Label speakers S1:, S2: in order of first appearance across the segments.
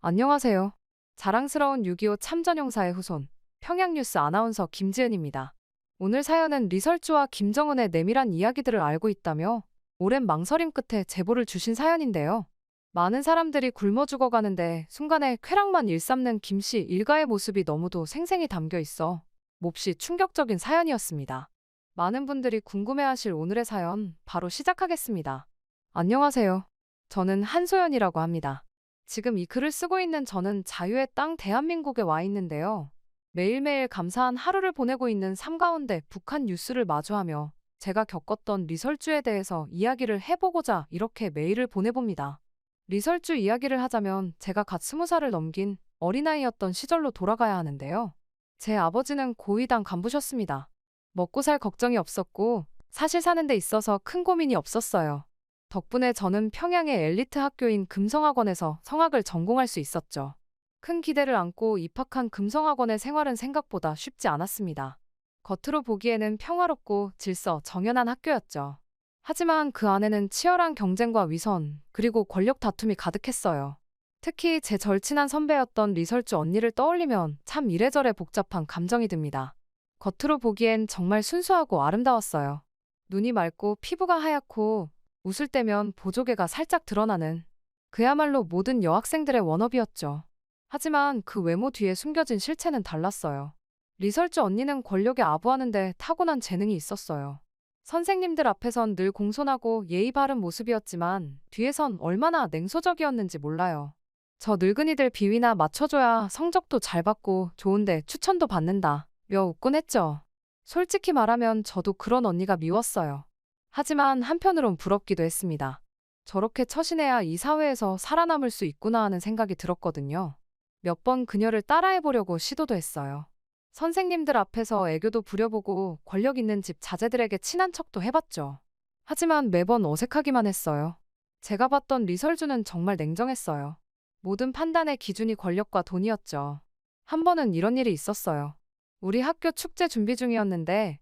S1: 안녕하세요. 자랑스러운 6.25 참전용사의 후손, 평양뉴스 아나운서 김지은입니다. 오늘 사연은 리설주와 김정은의 내밀한 이야기들을 알고 있다며 오랜 망설임 끝에 제보를 주신 사연인데요. 많은 사람들이 굶어 죽어가는데 순간에 쾌락만 일삼는 김씨 일가의 모습이 너무도 생생히 담겨 있어 몹시 충격적인 사연이었습니다. 많은 분들이 궁금해하실 오늘의 사연 바로 시작하겠습니다. 안녕하세요. 저는 한소연이라고 합니다. 지금 이 글을 쓰고 있는 저는 자유의 땅 대한민국에 와 있는데요. 매일매일 감사한 하루를 보내고 있는 삶 가운데 북한 뉴스를 마주하며 제가 겪었던 리설주에 대해서 이야기를 해보고자 이렇게 메일을 보내봅니다. 리설주 이야기를 하자면 제가 갓 20살을 넘긴 어린아이였던 시절로 돌아가야 하는데요. 제 아버지는 고위당 간부셨습니다. 먹고 살 걱정이 없었고 사실 사는 데 있어서 큰 고민이 없었어요. 덕분에 저는 평양의 엘리트 학교인 금성학원에서 성악을 전공할 수 있었죠. 큰 기대를 안고 입학한 금성학원의 생활은 생각보다 쉽지 않았습니다. 겉으로 보기에는 평화롭고 질서 정연한 학교였죠. 하지만 그 안에는 치열한 경쟁과 위선, 그리고 권력 다툼이 가득했어요. 특히 제 절친한 선배였던 리설주 언니를 떠올리면 참 이래저래 복잡한 감정이 듭니다. 겉으로 보기엔 정말 순수하고 아름다웠어요. 눈이 맑고 피부가 하얗고 웃을 때면 보조개가 살짝 드러나는 그야말로 모든 여학생들의 워너비였죠. 하지만 그 외모 뒤에 숨겨진 실체는 달랐어요. 리설주 언니는 권력에 아부하는데 타고난 재능이 있었어요. 선생님들 앞에선 늘 공손하고 예의 바른 모습이었지만 뒤에선 얼마나 냉소적이었는지 몰라요. 저 늙은이들 비위나 맞춰줘야 성적도 잘 받고 좋은데 추천도 받는다 며 웃곤 했죠. 솔직히 말하면 저도 그런 언니가 미웠어요. 하지만 한편으론 부럽기도 했습니다. 저렇게 처신해야 이 사회에서 살아남을 수 있구나 하는 생각이 들었거든요. 몇 번 그녀를 따라해보려고 시도도 했어요. 선생님들 앞에서 애교도 부려보고 권력 있는 집 자제들에게 친한 척도 해봤죠. 하지만 매번 어색하기만 했어요. 제가 봤던 리설주는 정말 냉정했어요. 모든 판단의 기준이 권력과 돈이었죠. 한 번은 이런 일이 있었어요. 우리 학교 축제 준비 중이었는데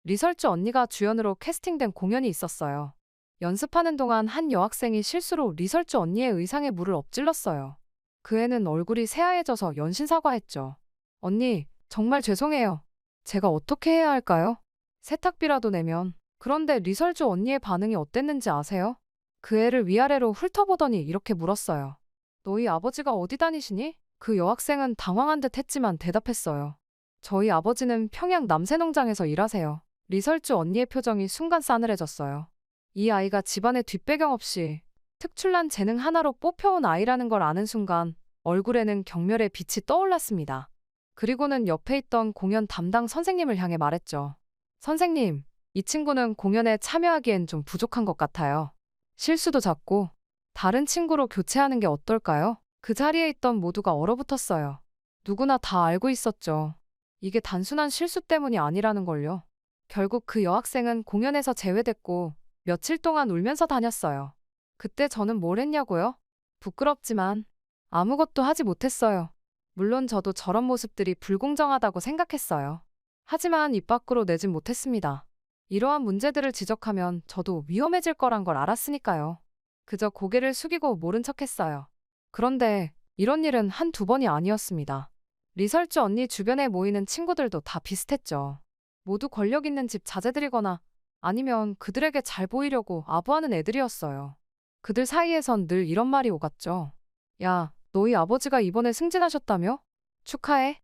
S1: 리설주 언니가 주연으로 캐스팅된 공연이 있었어요. 연습하는 동안 한 여학생이 실수로 리설주 언니의 의상에 물을 엎질렀어요. 그 애는 얼굴이 새하얘져서 연신 사과했죠. 언니, 정말 죄송해요. 제가 어떻게 해야 할까요? 세탁비라도 내면. 그런데 리설주 언니의 반응이 어땠는지 아세요? 그 애를 위아래로 훑어보더니 이렇게 물었어요. 너희 아버지가 어디 다니시니? 그 여학생은 당황한 듯 했지만 대답했어요. 저희 아버지는 평양 남새농장에서 일하세요. 리설주 언니의 표정이 순간 싸늘해졌어요. 이 아이가 집안의 뒷배경 없이 특출난 재능 하나로 뽑혀온 아이라는 걸 아는 순간 얼굴에는 경멸의 빛이 떠올랐습니다. 그리고는 옆에 있던 공연 담당 선생님을 향해 말했죠. 선생님, 이 친구는 공연에 참여하기엔 좀 부족한 것 같아요. 실수도 작고 다른 친구로 교체하는 게 어떨까요? 그 자리에 있던 모두가 얼어붙었어요. 누구나 다 알고 있었죠. 이게 단순한 실수 때문이 아니라는 걸요. 결국 그 여학생은 공연에서 제외됐고 며칠 동안 울면서 다녔어요. 그때 저는 뭘 했냐고요? 부끄럽지만 아무것도 하지 못했어요. 물론 저도 저런 모습들이 불공정하다고 생각했어요. 하지만 입 밖으로 내진 못했습니다. 이러한 문제들을 지적하면 저도 위험해질 거란 걸 알았으니까요. 그저 고개를 숙이고 모른 척했어요. 그런데 이런 일은 한두 번이 아니었습니다. 리설주 언니 주변에 모이는 친구들도 다 비슷했죠. 모두 권력 있는 집 자제들이거나 아니면 그들에게 잘 보이려고 아부하는 애들이었어요. 그들 사이에선 늘 이런 말이 오갔죠. 야, 너희 아버지가 이번에 승진하셨다며? 축하해.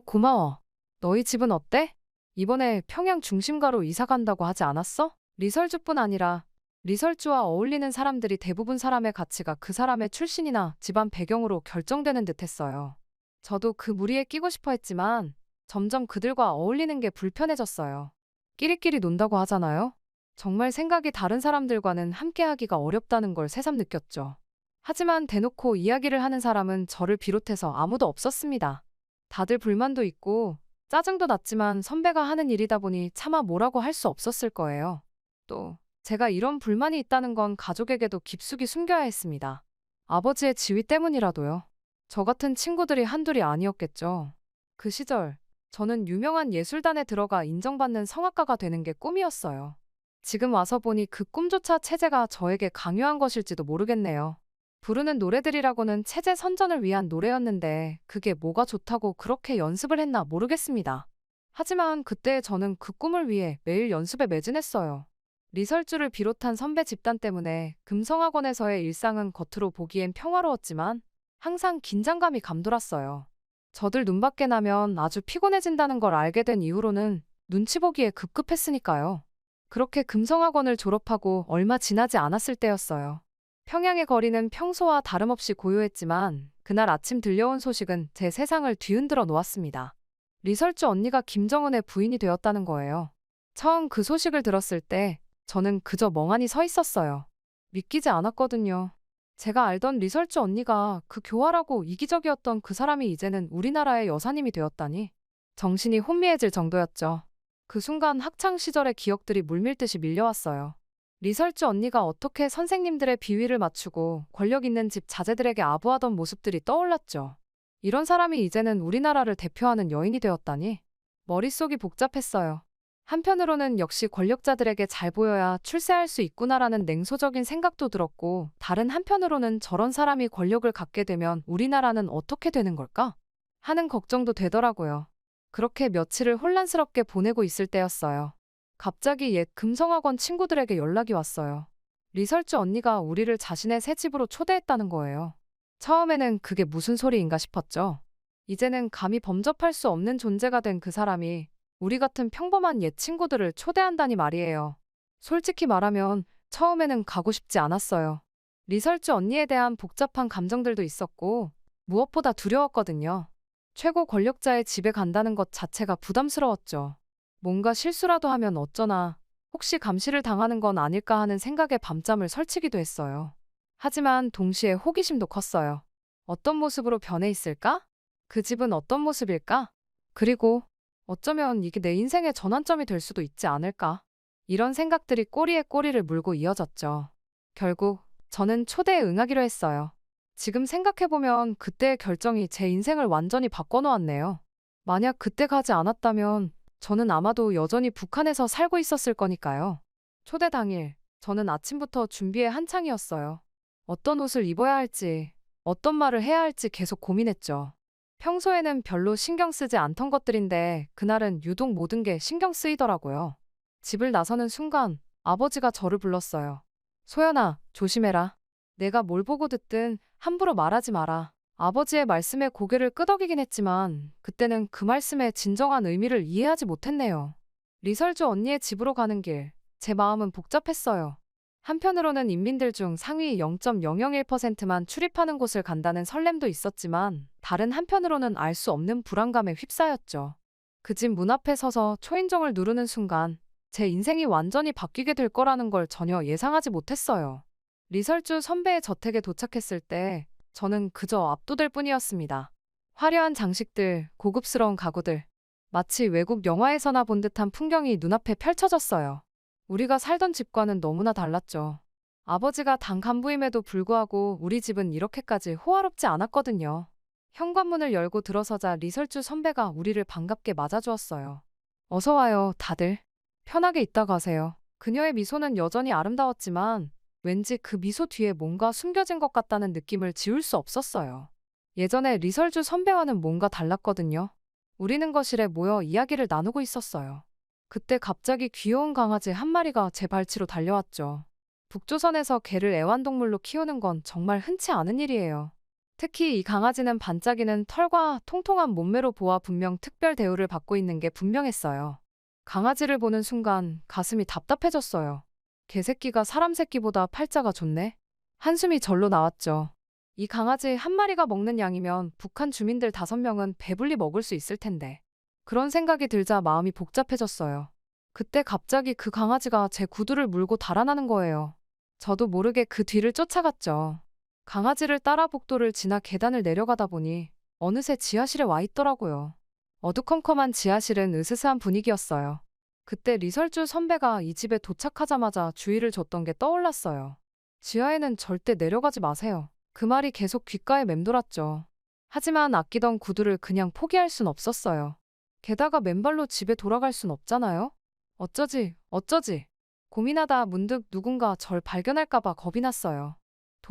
S1: 고마워. 너희 집은 어때? 이번에 평양 중심가로 이사 간다고 하지 않았어? 리설주뿐 아니라 리설주와 어울리는 사람들이 대부분 사람의 가치가 그 사람의 출신이나 집안 배경으로 결정되는 듯 했어요. 저도 그 무리에 끼고 싶어 했지만 점점 그들과 어울리는 게 불편해졌어요. 끼리끼리 논다고 하잖아요. 정말 생각이 다른 사람들과는 함께하기가 어렵다는 걸 새삼 느꼈죠. 하지만 대놓고 이야기를 하는 사람은 저를 비롯해서 아무도 없었습니다. 다들 불만도 있고 짜증도 났지만 선배가 하는 일이다 보니 차마 뭐라고 할 수 없었을 거예요. 또 제가 이런 불만이 있다는 건 가족에게도 깊숙이 숨겨야 했습니다. 아버지의 지위 때문이라도요. 저 같은 친구들이 한둘이 아니었겠죠. 그 시절 저는 유명한 예술단에 들어가 인정받는 성악가가 되는 게 꿈이었어요. 지금 와서 보니 그 꿈조차 체제가 저에게 강요한 것일지도 모르겠네요. 부르는 노래들이라고는 체제 선전을 위한 노래였는데 그게 뭐가 좋다고 그렇게 연습을 했나 모르겠습니다. 하지만 그때 저는 그 꿈을 위해 매일 연습에 매진했어요. 리설주를 비롯한 선배 집단 때문에 금성학원에서의 일상은 겉으로 보기엔 평화로웠지만 항상 긴장감이 감돌았어요. 저들 눈밖에 나면 아주 피곤해진다는 걸 알게 된 이후로는 눈치 보기에 급급했으니까요. 그렇게 금성학원을 졸업하고 얼마 지나지 않았을 때였어요. 평양의 거리는 평소와 다름없이 고요했지만 그날 아침 들려온 소식은 제 세상을 뒤흔들어 놓았습니다. 리설주 언니가 김정은의 부인이 되었다는 거예요. 처음 그 소식을 들었을 때 저는 그저 멍하니 서 있었어요. 믿기지 않았거든요. 제가 알던 리설주 언니가 그 교활하고 이기적이었던 그 사람이 이제는 우리나라의 여사님이 되었다니 정신이 혼미해질 정도였죠. 그 순간 학창 시절의 기억들이 물밀듯이 밀려왔어요. 리설주 언니가 어떻게 선생님들의 비위를 맞추고 권력 있는 집 자제들에게 아부하던 모습들이 떠올랐죠. 이런 사람이 이제는 우리나라를 대표하는 여인이 되었다니 머릿속이 복잡했어요. 한편으로는 역시 권력자들에게 잘 보여야 출세할 수 있구나라는 냉소적인 생각도 들었고, 다른 한편으로는 저런 사람이 권력을 갖게 되면 우리나라는 어떻게 되는 걸까? 하는 걱정도 되더라고요. 그렇게 며칠을 혼란스럽게 보내고 있을 때였어요. 갑자기 옛 금성학원 친구들에게 연락이 왔어요. 리설주 언니가 우리를 자신의 새 집으로 초대했다는 거예요. 처음에는 그게 무슨 소리인가 싶었죠. 이제는 감히 범접할 수 없는 존재가 된 그 사람이 우리 같은 평범한 옛 친구들을 초대한다니 말이에요. 솔직히 말하면 처음에는 가고 싶지 않았어요. 리설주 언니에 대한 복잡한 감정들도 있었고 무엇보다 두려웠거든요. 최고 권력자의 집에 간다는 것 자체가 부담스러웠죠. 뭔가 실수라도 하면 어쩌나, 혹시 감시를 당하는 건 아닐까 하는 생각에 밤잠을 설치기도 했어요. 하지만 동시에 호기심도 컸어요. 어떤 모습으로 변해 있을까? 그 집은 어떤 모습일까? 그리고 어쩌면 이게 내 인생의 전환점이 될 수도 있지 않을까? 이런 생각들이 꼬리에 꼬리를 물고 이어졌죠. 결국 저는 초대에 응하기로 했어요. 지금 생각해보면 그때의 결정이 제 인생을 완전히 바꿔놓았네요. 만약 그때 가지 않았다면 저는 아마도 여전히 북한에서 살고 있었을 거니까요. 초대 당일, 저는 아침부터 준비에 한창이었어요. 어떤 옷을 입어야 할지, 어떤 말을 해야 할지 계속 고민했죠. 평소에는 별로 신경 쓰지 않던 것들인데 그날은 유독 모든 게 신경 쓰이더라고요. 집을 나서는 순간 아버지가 저를 불렀어요. 소연아, 조심해라. 내가 뭘 보고 듣든 함부로 말하지 마라. 아버지의 말씀에 고개를 끄덕이긴 했지만 그때는 그 말씀의 진정한 의미를 이해하지 못했네요. 리설주 언니의 집으로 가는 길, 제 마음은 복잡했어요. 한편으로는 인민들 중 상위 0.001%만 출입하는 곳을 간다는 설렘도 있었지만 다른 한편으로는 알 수 없는 불안감에 휩싸였죠. 그 집 문 앞에 서서 초인종을 누르는 순간 제 인생이 완전히 바뀌게 될 거라는 걸 전혀 예상하지 못했어요. 리설주 선배의 저택에 도착했을 때 저는 그저 압도될 뿐이었습니다. 화려한 장식들, 고급스러운 가구들, 마치 외국 영화에서나 본 듯한 풍경이 눈앞에 펼쳐졌어요. 우리가 살던 집과는 너무나 달랐죠. 아버지가 당 간부임에도 불구하고 우리 집은 이렇게까지 호화롭지 않았거든요. 현관문을 열고 들어서자 리설주 선배가 우리를 반갑게 맞아주었어요. 어서 와요, 다들. 편하게 있다 가세요. 그녀의 미소는 여전히 아름다웠지만 왠지 그 미소 뒤에 뭔가 숨겨진 것 같다는 느낌을 지울 수 없었어요. 예전에 리설주 선배와는 뭔가 달랐거든요. 우리는 거실에 모여 이야기를 나누고 있었어요. 그때 갑자기 귀여운 강아지 한 마리가 제 발치로 달려왔죠. 북조선에서 개를 애완동물로 키우는 건 정말 흔치 않은 일이에요. 특히 이 강아지는 반짝이는 털과 통통한 몸매로 보아 분명 특별 대우를 받고 있는 게 분명했어요. 강아지를 보는 순간 가슴이 답답해졌어요. 개새끼가 사람 새끼보다 팔자가 좋네? 한숨이 절로 나왔죠. 이 강아지 한 마리가 먹는 양이면 북한 주민들 5명은 배불리 먹을 수 있을 텐데. 그런 생각이 들자 마음이 복잡해졌어요. 그때 갑자기 그 강아지가 제 구두를 물고 달아나는 거예요. 저도 모르게 그 뒤를 쫓아갔죠. 강아지를 따라 복도를 지나 계단을 내려가다 보니 어느새 지하실에 와 있더라고요. 어두컴컴한 지하실은 으스스한 분위기였어요. 그때 리설주 선배가 이 집에 도착하자마자 주의를 줬던 게 떠올랐어요. 지하에는 절대 내려가지 마세요. 그 말이 계속 귓가에 맴돌았죠. 하지만 아끼던 구두를 그냥 포기할 순 없었어요. 게다가 맨발로 집에 돌아갈 순 없잖아요? 어쩌지 고민하다 문득 누군가 절 발견할까봐 겁이 났어요.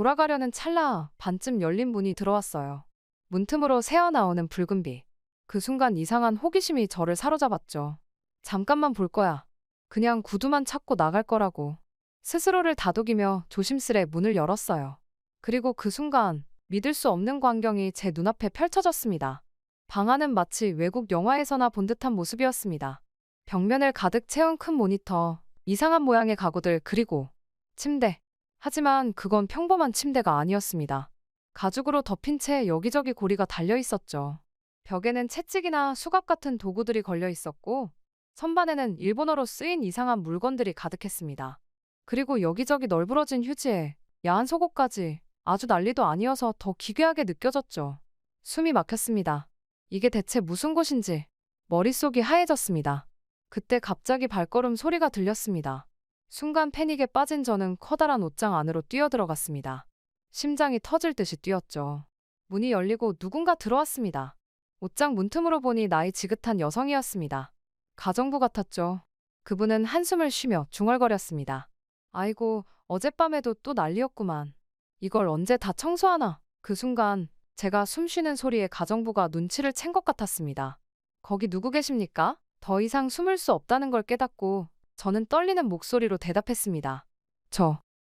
S1: 돌아가려는 찰나 반쯤 열린 문이 들어왔어요. 문틈으로 새어나오는 붉은 빛. 그 순간 이상한 호기심이 저를 사로잡았죠. 잠깐만 볼 거야. 그냥 구두만 찾고 나갈 거라고. 스스로를 다독이며 조심스레 문을 열었어요. 그리고 그 순간 믿을 수 없는 광경이 제 눈앞에 펼쳐졌습니다. 방 안은 마치 외국 영화에서나 본 듯한 모습이었습니다. 벽면을 가득 채운 큰 모니터, 이상한 모양의 가구들, 그리고 침대. 하지만 그건 평범한 침대가 아니었습니다. 가죽으로 덮인 채 여기저기 고리가 달려 있었죠. 벽에는 채찍이나 수갑 같은 도구들이 걸려 있었고, 선반에는 일본어로 쓰인 이상한 물건들이 가득했습니다. 그리고 여기저기 널브러진 휴지에 야한 속옷까지. 아주 난리도 아니어서 더 기괴하게 느껴졌죠. 숨이 막혔습니다. 이게 대체 무슨 곳인지 머릿속이 하얘졌습니다. 그때 갑자기 발걸음 소리가 들렸습니다. 순간 패닉에 빠진 저는 커다란 옷장 안으로 뛰어들어갔습니다. 심장이 터질 듯이 뛰었죠. 문이 열리고 누군가 들어왔습니다. 옷장 문틈으로 보니 나이 지긋한 여성이었습니다. 가정부 같았죠. 그분은 한숨을 쉬며 중얼거렸습니다. 아이고, 어젯밤에도 또 난리였구만. 이걸 언제 다 청소하나? 그 순간 제가 숨쉬는 소리에 가정부가 눈치를 챈 것 같았습니다. 거기 누구 계십니까? 더 이상 숨을 수 없다는 걸 깨닫고 저는 떨리는 목소리로 대답했습니다.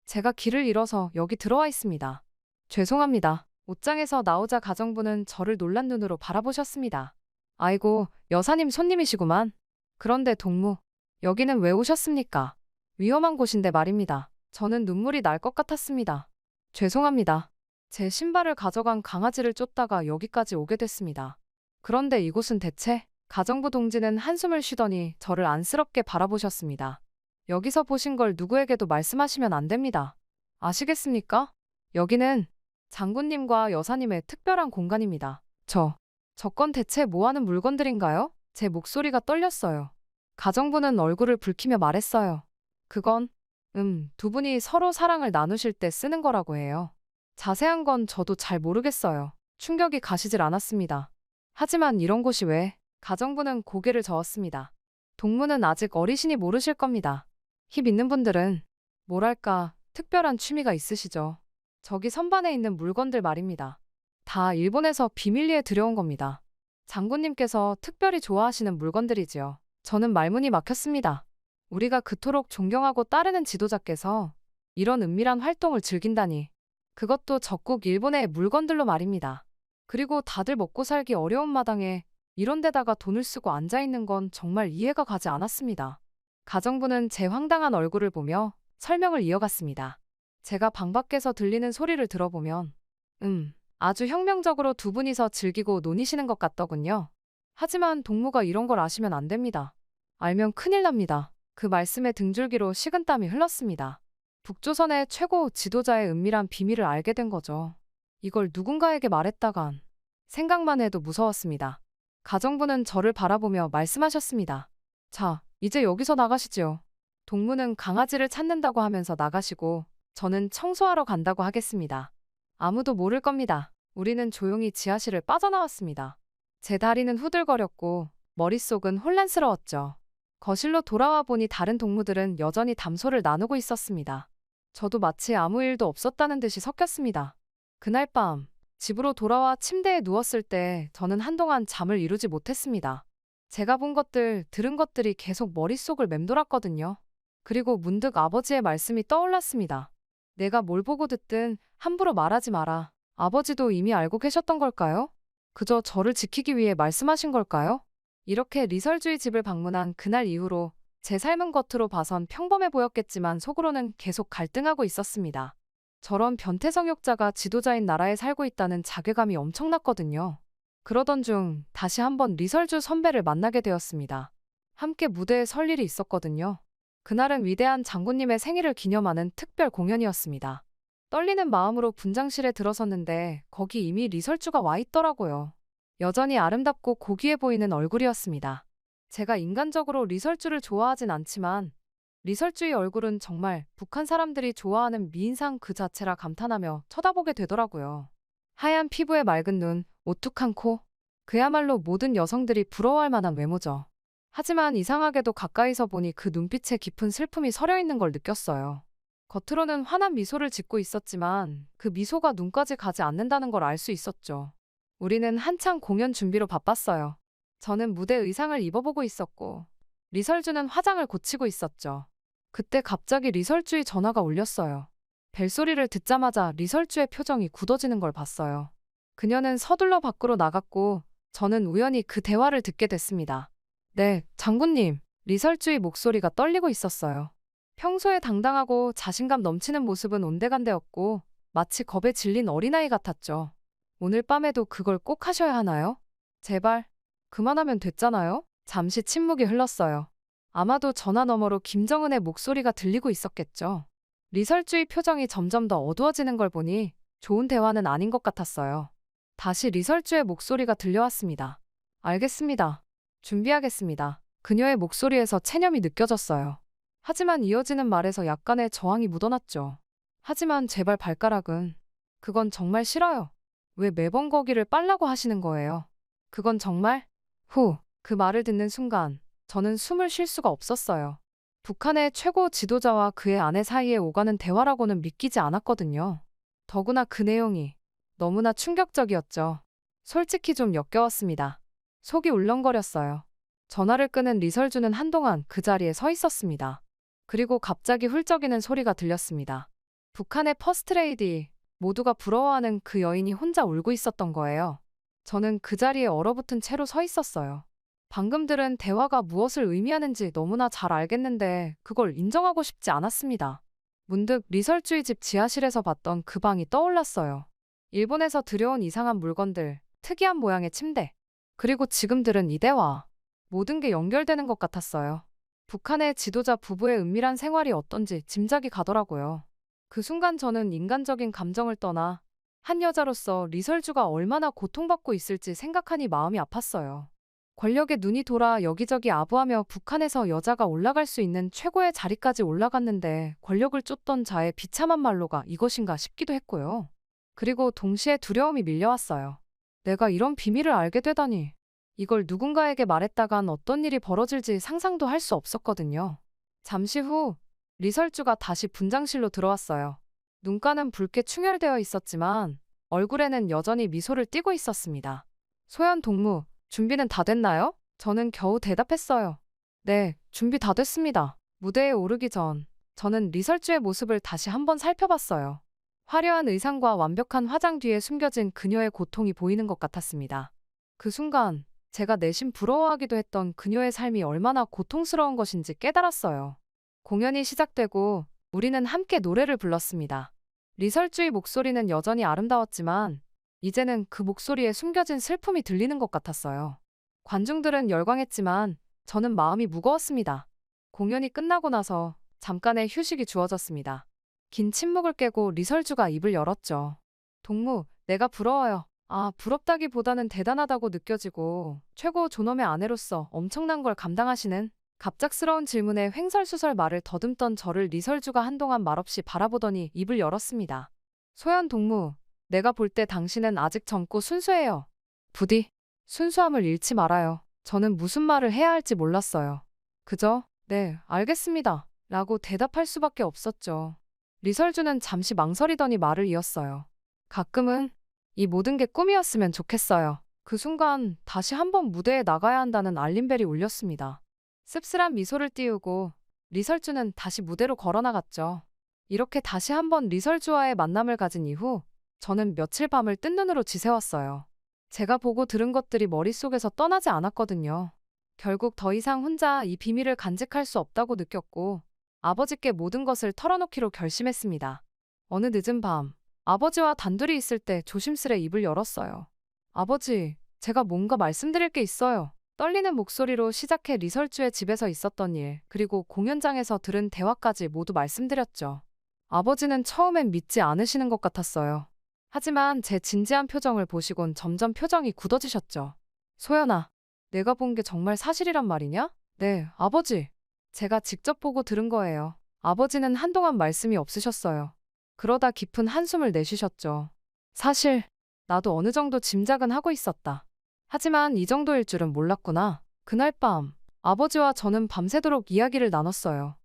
S1: 제가 길을 잃어서 여기 들어와 있습니다. 죄송합니다. 옷장에서 나오자 가정부는 저를 놀란 눈으로 바라보셨습니다. 아이고, 여사님 손님이시구만. 그런데 동무, 여기는 왜 오셨습니까? 위험한 곳인데 말입니다. 저는 눈물이 날 것 같았습니다. 죄송합니다. 제 신발을 가져간 강아지를 쫓다가 여기까지 오게 됐습니다. 그런데 이곳은 대체? 가정부 동지는 한숨을 쉬더니 저를 안쓰럽게 바라보셨습니다. 여기서 보신 걸 누구에게도 말씀하시면 안 됩니다. 아시겠습니까? 여기는 장군님과 여사님의 특별한 공간입니다. 저건 대체 뭐 하는 물건들인가요? 제 목소리가 떨렸어요. 가정부는 얼굴을 붉히며 말했어요. 그건 두 분이 서로 사랑을 나누실 때 쓰는 거라고 해요. 자세한 건 저도 잘 모르겠어요. 충격이 가시질 않았습니다. 하지만 이런 곳이 왜? 가정부는 고개를 저었습니다. 동무는 아직 어리시니 모르실 겁니다. 힙 있는 분들은 뭐랄까 특별한 취미가 있으시죠. 저기 선반에 있는 물건들 말입니다. 다 일본에서 비밀리에 들여온 겁니다. 장군님께서 특별히 좋아하시는 물건들이지요. 저는 말문이 막혔습니다. 우리가 그토록 존경하고 따르는 지도자께서 이런 은밀한 활동을 즐긴다니. 그것도 적국 일본의 물건들로 말입니다. 그리고 다들 먹고 살기 어려운 마당에 이런 데다가 돈을 쓰고 앉아있는 건 정말 이해가 가지 않았습니다. 가정부는 제 황당한 얼굴을 보며 설명을 이어갔습니다. 제가 방 밖에서 들리는 소리를 들어보면 아주 혁명적으로 두 분이서 즐기고 노니시는 것 같더군요. 하지만 동무가 이런 걸 아시면 안 됩니다. 알면 큰일 납니다. 그 말씀에 등줄기로 식은땀이 흘렀습니다. 북조선의 최고 지도자의 은밀한 비밀을 알게 된 거죠. 이걸 누군가에게 말했다간 생각만 해도 무서웠습니다. 가정부는 저를 바라보며 말씀하셨습니다. 자, 이제 여기서 나가시지요. 동무는 강아지를 찾는다고 하면서 나가시고 저는 청소하러 간다고 하겠습니다. 아무도 모를 겁니다. 우리는 조용히 지하실을 빠져나왔습니다. 제 다리는 후들거렸고 머릿속은 혼란스러웠죠. 거실로 돌아와 보니 다른 동무들은 여전히 담소를 나누고 있었습니다. 저도 마치 아무 일도 없었다는 듯이 섞였습니다. 그날 밤 집으로 돌아와 침대에 누웠을 때 저는 한동안 잠을 이루지 못했습니다. 제가 본 것들, 들은 것들이 계속 머릿속을 맴돌았거든요. 그리고 문득 아버지의 말씀이 떠올랐습니다. 내가 뭘 보고 듣든 함부로 말하지 마라. 아버지도 이미 알고 계셨던 걸까요? 그저 저를 지키기 위해 말씀하신 걸까요? 이렇게 리설주의 집을 방문한 그날 이후로 제 삶은 겉으로 봐선 평범해 보였겠지만 속으로는 계속 갈등하고 있었습니다. 저런 변태성욕자가 지도자인 나라에 살고 있다는 자괴감이 엄청났거든요. 그러던 중 다시 한번 리설주 선배를 만나게 되었습니다. 함께 무대에 설 일이 있었거든요. 그날은 위대한 장군님의 생일을 기념하는 특별 공연이었습니다. 떨리는 마음으로 분장실에 들어섰는데 거기 이미 리설주가 와 있더라고요. 여전히 아름답고 고귀해 보이는 얼굴이었습니다. 제가 인간적으로 리설주를 좋아하진 않지만 리설주의 얼굴은 정말 북한 사람들이 좋아하는 미인상 그 자체라 감탄하며 쳐다보게 되더라고요. 하얀 피부에 맑은 눈, 오뚝한 코. 그야말로 모든 여성들이 부러워할 만한 외모죠. 하지만 이상하게도 가까이서 보니 그 눈빛에 깊은 슬픔이 서려 있는 걸 느꼈어요. 겉으로는 환한 미소를 짓고 있었지만 그 미소가 눈까지 가지 않는다는 걸 알 수 있었죠. 우리는 한창 공연 준비로 바빴어요. 저는 무대 의상을 입어보고 있었고 리설주는 화장을 고치고 있었죠. 그때 갑자기 리설주의 전화가 울렸어요. 벨소리를 듣자마자 리설주의 표정이 굳어지는 걸 봤어요. 그녀는 서둘러 밖으로 나갔고 저는 우연히 그 대화를 듣게 됐습니다. 네, 장군님. 리설주의 목소리가 떨리고 있었어요. 평소에 당당하고 자신감 넘치는 모습은 온데간데였고 마치 겁에 질린 어린아이 같았죠. 오늘 밤에도 그걸 꼭 하셔야 하나요? 제발, 그만하면 됐잖아요? 잠시 침묵이 흘렀어요. 아마도 전화 너머로 김정은의 목소리가 들리고 있었겠죠. 리설주의 표정이 점점 더 어두워지는 걸 보니 좋은 대화는 아닌 것 같았어요. 다시 리설주의 목소리가 들려왔습니다. 알겠습니다. 준비하겠습니다. 그녀의 목소리에서 체념이 느껴졌어요. 하지만 이어지는 말에서 약간의 저항이 묻어났죠. 하지만 제발 발가락은. 그건 정말 싫어요. 왜 매번 거기를 빨라고 하시는 거예요? 그건 정말? 그 말을 듣는 순간 저는 숨을 쉴 수가 없었어요. 북한의 최고 지도자와 그의 아내 사이에 오가는 대화라고는 믿기지 않았거든요. 더구나 그 내용이 너무나 충격적이었죠. 솔직히 좀 역겨웠습니다. 속이 울렁거렸어요. 전화를 끄는 리설주는 한동안 그 자리에 서 있었습니다. 그리고 갑자기 훌쩍이는 소리가 들렸습니다. 북한의 퍼스트레이디, 모두가 부러워하는 그 여인이 혼자 울고 있었던 거예요. 저는 그 자리에 얼어붙은 채로 서 있었어요. 방금 들은 대화가 무엇을 의미하는지 너무나 잘 알겠는데 그걸 인정하고 싶지 않았습니다. 문득 리설주의 집 지하실에서 봤던 그 방이 떠올랐어요. 일본에서 들여온 이상한 물건들, 특이한 모양의 침대, 그리고 지금 들은 이 대화. 모든 게 연결되는 것 같았어요. 북한의 지도자 부부의 은밀한 생활이 어떤지 짐작이 가더라고요. 그 순간 저는 인간적인 감정을 떠나 한 여자로서 리설주가 얼마나 고통받고 있을지 생각하니 마음이 아팠어요. 권력에 눈이 돌아 여기저기 아부하며 북한에서 여자가 올라갈 수 있는 최고의 자리까지 올라갔는데 권력을 쫓던 자의 비참한 말로가 이것인가 싶기도 했고요. 그리고 동시에 두려움이 밀려왔어요. 내가 이런 비밀을 알게 되다니. 이걸 누군가에게 말했다간 어떤 일이 벌어질지 상상도 할 수 없었거든요. 잠시 후 리설주가 다시 분장실로 들어왔어요. 눈가는 붉게 충혈되어 있었지만 얼굴에는 여전히 미소를 띠고 있었습니다. 소연 동무, 준비는 다 됐나요? 저는 겨우 대답했어요. 네, 준비 다 됐습니다. 무대에 오르기 전 저는 리설주의 모습을 다시 한번 살펴봤어요. 화려한 의상과 완벽한 화장 뒤에 숨겨진 그녀의 고통이 보이는 것 같았습니다. 그 순간 제가 내심 부러워하기도 했던 그녀의 삶이 얼마나 고통스러운 것인지 깨달았어요. 공연이 시작되고 우리는 함께 노래를 불렀습니다. 리설주의 목소리는 여전히 아름다웠지만 이제는 그 목소리에 숨겨진 슬픔이 들리는 것 같았어요. 관중들은 열광했지만 저는 마음이 무거웠습니다. 공연이 끝나고 나서 잠깐의 휴식이 주어졌습니다. 긴 침묵을 깨고 리설주가 입을 열었죠. 동무, 내가 부러워요. 부럽다기보다는 대단하다고 느껴지고 최고 존엄의 아내로서 엄청난 걸 감당하시는. 갑작스러운 질문에 횡설수설 말을 더듬던 저를 리설주가 한동안 말없이 바라보더니 입을 열었습니다. 소연 동무, 내가 볼 때 당신은 아직 젊고 순수해요. 부디 순수함을 잃지 말아요. 저는 무슨 말을 해야 할지 몰랐어요. 그저 네, 알겠습니다. 라고 대답할 수밖에 없었죠. 리설주는 잠시 망설이더니 말을 이었어요. 가끔은 이 모든 게 꿈이었으면 좋겠어요. 그 순간 다시 한번 무대에 나가야 한다는 알림벨이 울렸습니다. 씁쓸한 미소를 띄우고 리설주는 다시 무대로 걸어나갔죠. 이렇게 다시 한번 리설주와의 만남을 가진 이후 저는 며칠 밤을 뜬 눈으로 지새웠어요. 제가 보고 들은 것들이 머릿속에서 떠나지 않았거든요. 결국 더 이상 혼자 이 비밀을 간직할 수 없다고 느꼈고 아버지께 모든 것을 털어놓기로 결심했습니다. 어느 늦은 밤 아버지와 단둘이 있을 때 조심스레 입을 열었어요. 아버지, 제가 뭔가 말씀드릴 게 있어요. 떨리는 목소리로 시작해 리설주의 집에서 있었던 일, 그리고 공연장에서 들은 대화까지 모두 말씀드렸죠. 아버지는 처음엔 믿지 않으시는 것 같았어요. 하지만 제 진지한 표정을 보시곤 점점 표정이 굳어지셨죠. 소연아, 내가 본 게 정말 사실이란 말이냐? 네, 아버지. 제가 직접 보고 들은 거예요. 아버지는 한동안 말씀이 없으셨어요. 그러다 깊은 한숨을 내쉬셨죠. 사실 나도 어느 정도 짐작은 하고 있었다. 하지만 이 정도일 줄은 몰랐구나. 그날 밤 아버지와 저는 밤새도록 이야기를 나눴어요.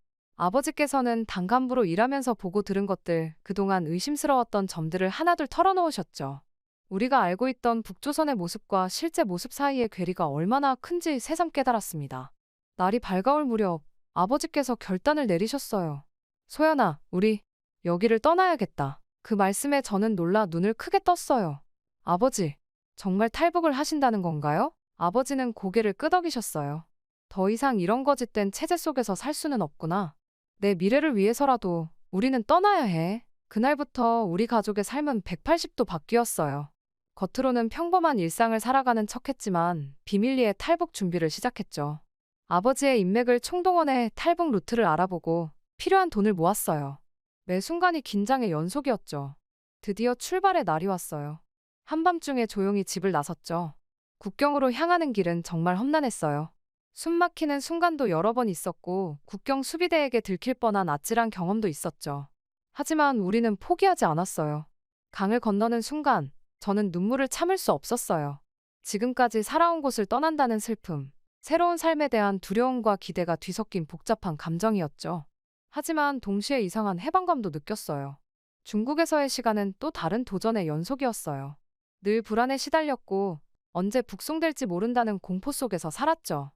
S1: 아버지께서는 단간부로 일하면서 보고 들은 것들, 그동안 의심스러웠던 점들을 하나둘 털어놓으셨죠. 우리가 알고 있던 북조선의 모습과 실제 모습 사이의 괴리가 얼마나 큰지 새삼 깨달았습니다. 날이 밝아올 무렵 아버지께서 결단을 내리셨어요. 소연아, 우리 여기를 떠나야겠다. 그 말씀에 저는 놀라 눈을 크게 떴어요. 아버지, 정말 탈북을 하신다는 건가요? 아버지는 고개를 끄덕이셨어요. 더 이상 이런 거짓된 체제 속에서 살 수는 없구나. 내 미래를 위해서라도 우리는 떠나야 해. 그날부터 우리 가족의 삶은 180도 바뀌었어요. 겉으로는 평범한 일상을 살아가는 척했지만 비밀리에 탈북 준비를 시작했죠. 아버지의 인맥을 총동원해 탈북 루트를 알아보고 필요한 돈을 모았어요. 매 순간이 긴장의 연속이었죠. 드디어 출발의 날이 왔어요. 한밤중에 조용히 집을 나섰죠. 국경으로 향하는 길은 정말 험난했어요. 숨 막히는 순간도 여러 번 있었고 국경 수비대에게 들킬 뻔한 아찔한 경험도 있었죠. 하지만 우리는 포기하지 않았어요. 강을 건너는 순간 저는 눈물을 참을 수 없었어요. 지금까지 살아온 곳을 떠난다는 슬픔, 새로운 삶에 대한 두려움과 기대가 뒤섞인 복잡한 감정이었죠. 하지만 동시에 이상한 해방감도 느꼈어요. 중국에서의 시간은 또 다른 도전의 연속이었어요. 늘 불안에 시달렸고 언제 북송될지 모른다는 공포 속에서 살았죠.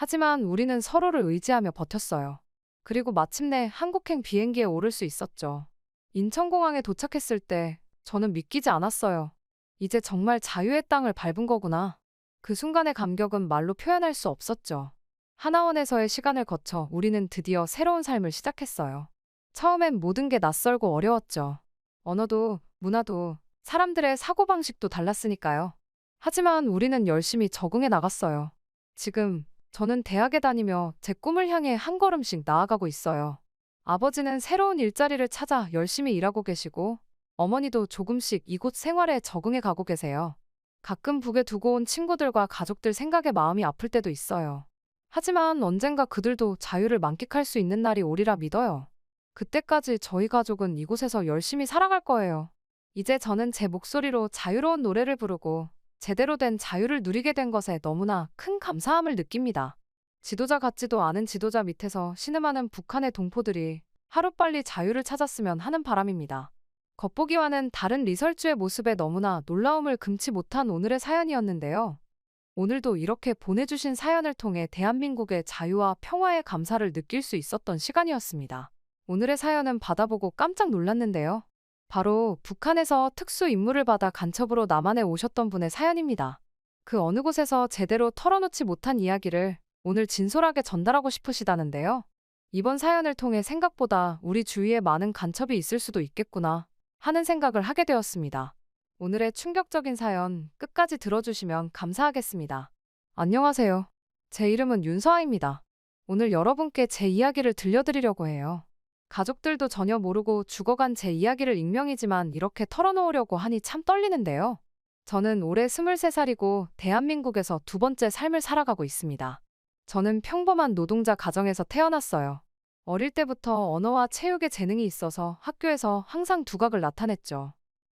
S1: 하지만 우리는 서로를 의지하며 버텼어요. 그리고 마침내 한국행 비행기에 오를 수 있었죠. 인천공항에 도착했을 때 저는 믿기지 않았어요. 이제 정말 자유의 땅을 밟은 거구나. 그 순간의 감격은 말로 표현할 수 없었죠. 하나원에서의 시간을 거쳐 우리는 드디어 새로운 삶을 시작했어요. 처음엔 모든 게 낯설고 어려웠죠. 언어도, 문화도, 사람들의 사고방식도 달랐으니까요. 하지만 우리는 열심히 적응해 나갔어요. 지금 저는 대학에 다니며 제 꿈을 향해 한 걸음씩 나아가고 있어요. 아버지는 새로운 일자리를 찾아 열심히 일하고 계시고 어머니도 조금씩 이곳 생활에 적응해 가고 계세요. 가끔 북에 두고 온 친구들과 가족들 생각에 마음이 아플 때도 있어요. 하지만 언젠가 그들도 자유를 만끽할 수 있는 날이 오리라 믿어요. 그때까지 저희 가족은 이곳에서 열심히 살아갈 거예요. 이제 저는 제 목소리로 자유로운 노래를 부르고 제대로 된 자유를 누리게 된 것에 너무나 큰 감사함을 느낍니다. 지도자 같지도 않은 지도자 밑에서 신음하는 북한의 동포들이 하루빨리 자유를 찾았으면 하는 바람입니다. 겉보기와는 다른 리설주의 모습에 너무나 놀라움을 금치 못한 오늘의 사연이었는데요. 오늘도 이렇게 보내주신 사연을 통해 대한민국의 자유와 평화의 감사를 느낄 수 있었던 시간이었습니다. 오늘의 사연은 받아보고 깜짝 놀랐는데요. 바로 북한에서 특수 임무를 받아 간첩으로 남한에 오셨던 분의 사연입니다. 그 어느 곳에서 제대로 털어놓지 못한 이야기를 오늘 진솔하게 전달하고 싶으시다는데요. 이번 사연을 통해 생각보다 우리 주위에 많은 간첩이 있을 수도 있겠구나 하는 생각을 하게 되었습니다. 오늘의 충격적인 사연 끝까지 들어주시면 감사하겠습니다. 안녕하세요. 제 이름은 윤서아입니다. 오늘 여러분께 제 이야기를 들려드리려고 해요. 가족들도 전혀 모르고 죽어간 제 이야기를 익명이지만 이렇게 털어놓으려고 하니 참 떨리는데요. 저는 올해 23살이고 대한민국에서 두 번째 삶을 살아가고 있습니다. 저는 평범한 노동자 가정에서 태어났어요. 어릴 때부터 언어와 체육에 재능이 있어서 학교에서 항상 두각을 나타냈죠.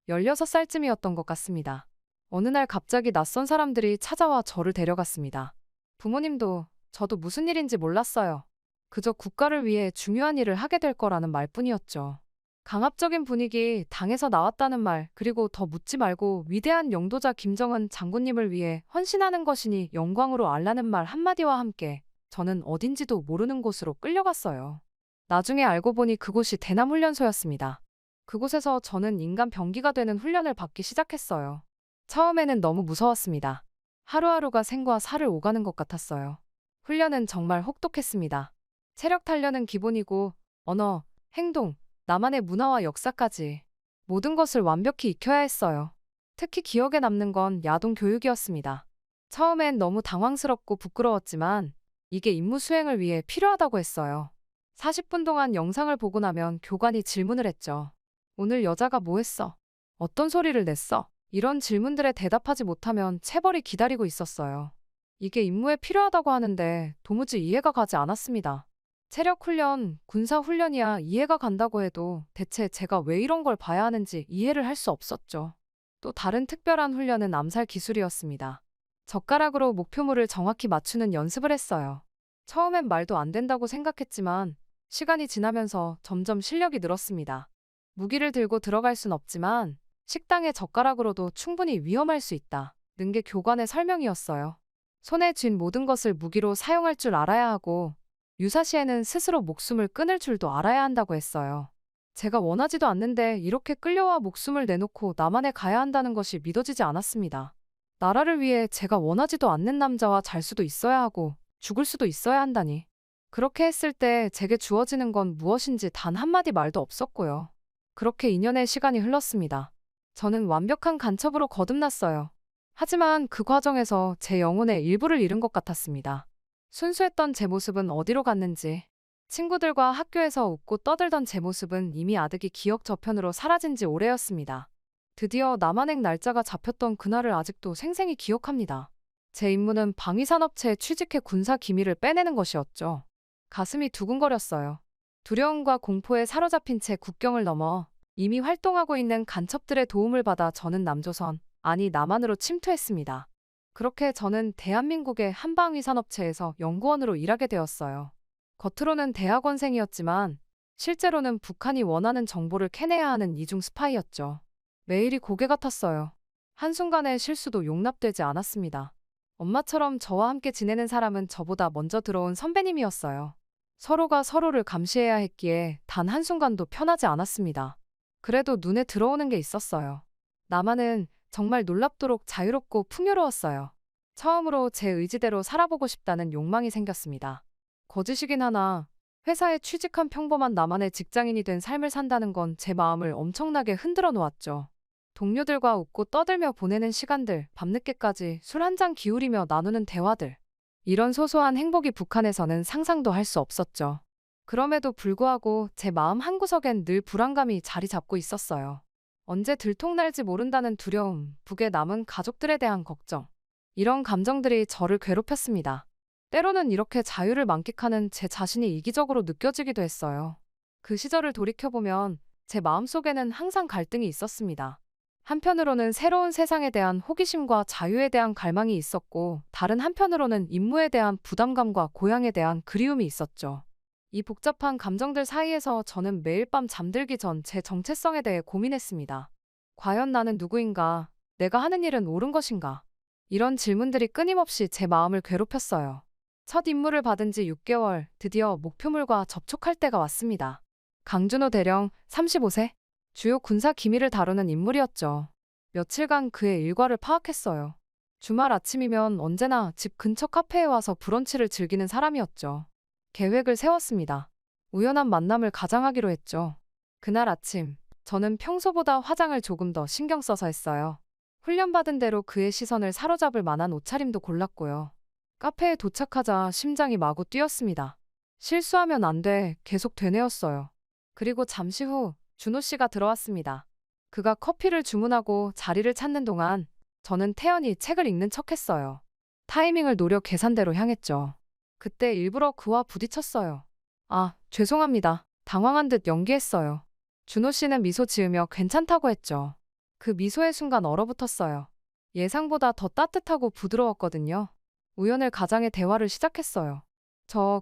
S1: 16살쯤이었던 것 같습니다. 어느 날 갑자기 낯선 사람들이 찾아와 저를 데려갔습니다. 부모님도 저도 무슨 일인지 몰랐어요. 그저 국가를 위해 중요한 일을 하게 될 거라는 말뿐이었죠. 강압적인 분위기, 당에서 나왔다는 말, 그리고 더 묻지 말고 위대한 영도자 김정은 장군님을 위해 헌신하는 것이니 영광으로 알라는 말 한마디와 함께 저는 어딘지도 모르는 곳으로 끌려갔어요. 나중에 알고 보니 그곳이 대남훈련소였습니다. 그곳에서 저는 인간 병기가 되는 훈련을 받기 시작했어요. 처음에는 너무 무서웠습니다. 하루하루가 생과 사를 오가는 것 같았어요. 훈련은 정말 혹독했습니다. 체력 단련은 기본이고 언어, 행동, 나만의 문화와 역사까지 모든 것을 완벽히 익혀야 했어요. 특히 기억에 남는 건 야동 교육이었습니다. 처음엔 너무 당황스럽고 부끄러웠지만 이게 임무 수행을 위해 필요하다고 했어요. 40분 동안 영상을 보고 나면 교관이 질문을 했죠. 오늘 여자가 뭐 했어? 어떤 소리를 냈어? 이런 질문들에 대답하지 못하면 체벌이 기다리고 있었어요. 이게 임무에 필요하다고 하는데 도무지 이해가 가지 않았습니다. 체력 훈련, 군사 훈련이야 이해가 간다고 해도 대체 제가 왜 이런 걸 봐야 하는지 이해를 할 수 없었죠. 또 다른 특별한 훈련은 암살 기술이었습니다. 젓가락으로 목표물을 정확히 맞추는 연습을 했어요. 처음엔 말도 안 된다고 생각했지만 시간이 지나면서 점점 실력이 늘었습니다. 무기를 들고 들어갈 순 없지만 식당의 젓가락으로도 충분히 위험할 수 있다 는 게 교관의 설명이었어요. 손에 쥔 모든 것을 무기로 사용할 줄 알아야 하고 유사시에는 스스로 목숨을 끊을 줄도 알아야 한다고 했어요. 제가 원하지도 않는데 이렇게 끌려와 목숨을 내놓고 남한에 가야 한다는 것이 믿어지지 않았습니다. 나라를 위해 제가 원하지도 않는 남자와 잘 수도 있어야 하고 죽을 수도 있어야 한다니. 그렇게 했을 때 제게 주어지는 건 무엇인지 단 한마디 말도 없었고요. 그렇게 2년의 시간이 흘렀습니다. 저는 완벽한 간첩으로 거듭났어요. 하지만 그 과정에서 제 영혼의 일부를 잃은 것 같았습니다. 순수했던 제 모습은 어디로 갔는지, 친구들과 학교에서 웃고 떠들던 제 모습은 이미 아득히 기억 저편으로 사라진 지 오래였습니다. 드디어 남한행 날짜가 잡혔던 그날을 아직도 생생히 기억합니다. 제 임무는 방위산업체에 취직해 군사 기밀을 빼내는 것이었죠. 가슴이 두근거렸어요. 두려움과 공포에 사로잡힌 채 국경을 넘어 이미 활동하고 있는 간첩들의 도움을 받아 저는 남조선, 아니 남한으로 침투했습니다. 그렇게 저는 대한민국의 한방위산업체에서 연구원으로 일하게 되었어요. 겉으로는 대학원생이었지만 실제로는 북한이 원하는 정보를 캐내야 하는 이중 스파이였죠. 매일이 고개 같았어요. 한순간의 실수도 용납되지 않았습니다. 엄마처럼 저와 함께 지내는 사람은 저보다 먼저 들어온 선배님이었어요. 서로가 서로를 감시해야 했기에 단 한순간도 편하지 않았습니다. 그래도 눈에 들어오는 게 있었어요. 남한은 정말 놀랍도록 자유롭고 풍요로웠어요. 처음으로 제 의지대로 살아보고 싶다는 욕망이 생겼습니다. 거짓이긴 하나 회사에 취직한 평범한 남한의 직장인이 된 삶을 산다는 건 제 마음을 엄청나게 흔들어 놓았죠. 동료들과 웃고 떠들며 보내는 시간들, 밤늦게까지 술 한 잔 기울이며 나누는 대화들. 이런 소소한 행복이 북한에서는 상상도 할 수 없었죠. 그럼에도 불구하고 제 마음 한구석엔 늘 불안감이 자리 잡고 있었어요. 언제 들통날지 모른다는 두려움, 북에 남은 가족들에 대한 걱정. 이런 감정들이 저를 괴롭혔습니다. 때로는 이렇게 자유를 만끽하는 제 자신이 이기적으로 느껴지기도 했어요. 그 시절을 돌이켜보면 제 마음속에는 항상 갈등이 있었습니다. 한편으로는 새로운 세상에 대한 호기심과 자유에 대한 갈망이 있었고, 다른 한편으로는 임무에 대한 부담감과 고향에 대한 그리움이 있었죠. 이 복잡한 감정들 사이에서 저는 매일 밤 잠들기 전 제 정체성에 대해 고민했습니다. 과연 나는 누구인가? 내가 하는 일은 옳은 것인가? 이런 질문들이 끊임없이 제 마음을 괴롭혔어요. 첫 임무를 받은 지 6개월, 드디어 목표물과 접촉할 때가 왔습니다. 강준호 대령, 35세. 주요 군사 기밀을 다루는 인물이었죠. 며칠간 그의 일과를 파악했어요. 주말 아침이면 언제나 집 근처 카페에 와서 브런치를 즐기는 사람이었죠. 계획을 세웠습니다. 우연한 만남을 가장하기로 했죠. 그날 아침, 저는 평소보다 화장을 조금 더 신경 써서 했어요. 훈련받은 대로 그의 시선을 사로잡을 만한 옷차림도 골랐고요. 카페에 도착하자 심장이 마구 뛰었습니다. 실수하면 안 돼, 계속 되뇌었어요. 그리고 잠시 후 준호 씨가 들어왔습니다. 그가 커피를 주문하고 자리를 찾는 동안 저는 태연히 책을 읽는 척했어요. 타이밍을 노려 계산대로 향했죠. 그때 일부러 그와 부딪혔어요. 아, 죄송합니다. 당황한 듯 연기했어요. 준호 씨는 미소 지으며 괜찮다고 했죠. 그 미소의 순간 얼어붙었어요. 예상보다 더 따뜻하고 부드러웠거든요. 우연을 가장해 대화를 시작했어요.